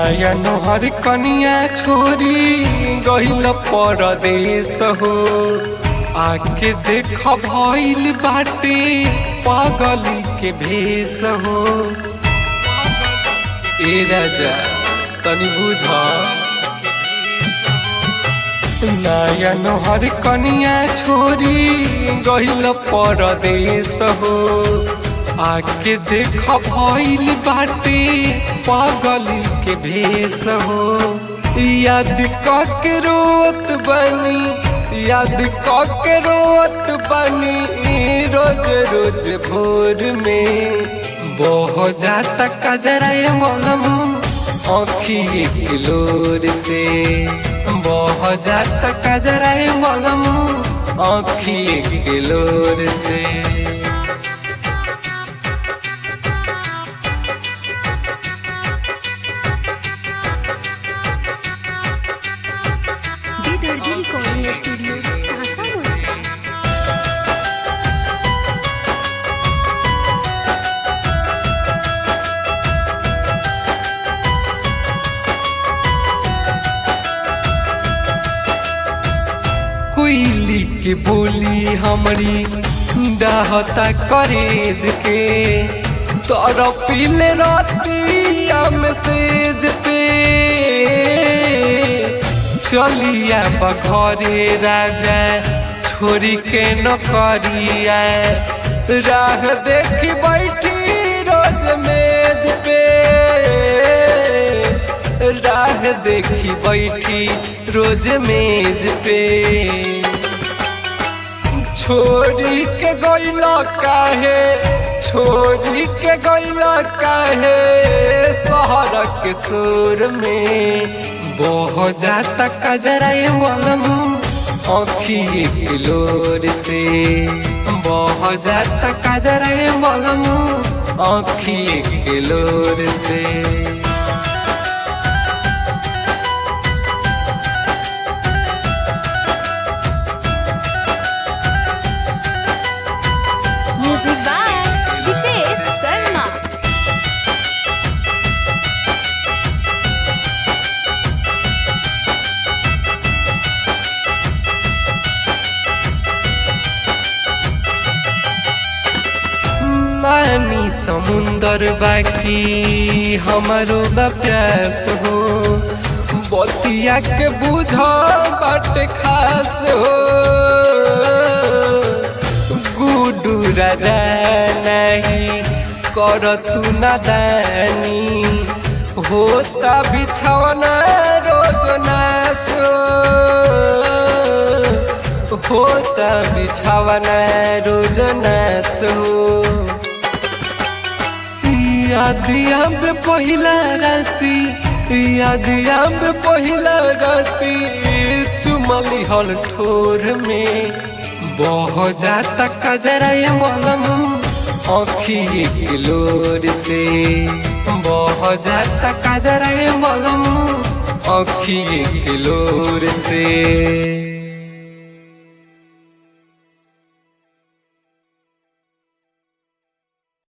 नया नोहर कनिया छोरी गइल परदेस हो। आके देख भइल बाटे पागली के भेस हो। ए राजा तनी बुझा नया नोहर कनिया छोरी गइल परदेस हो। आके देख भइल बाटे पागली के भेस हो। याद के रोत बनी याद के रोत बनी रोज रोज भोर में बह जाता कजरा मनमु आँखी के लोर से बह जाता कजरा मनमु आँखी के लोर से। कोयली के बोली हमारी डाहता करेज के तोरा पीले रातिया मैसेज पे चलिया बघरे राजा छोरी के नौकरिया राह देखी बैठी रोज मेज पे राह देखी बैठी रोज मेज पे। छोरी के गइला काहे छोरी के गइला काहे शहर के सुर में बह जाता कजरा मनमु आँखी के लोर से बह जाता कजरा मनमु आँखी के लोर से। पानी समुंदर बाकी हमारो प्यास हो। बतिया के बुझा बाटे खास हो। गुडू राजा नहीं कर तू नादानी होता बिछौना रोज नास होता बिछौना रोज नास हो। याद पहिला राती चुमली हल ठोर में बह जाता कजरा मनमु आँखी के लोर से बह जाता कजरा मनमु आँखी के लोर से।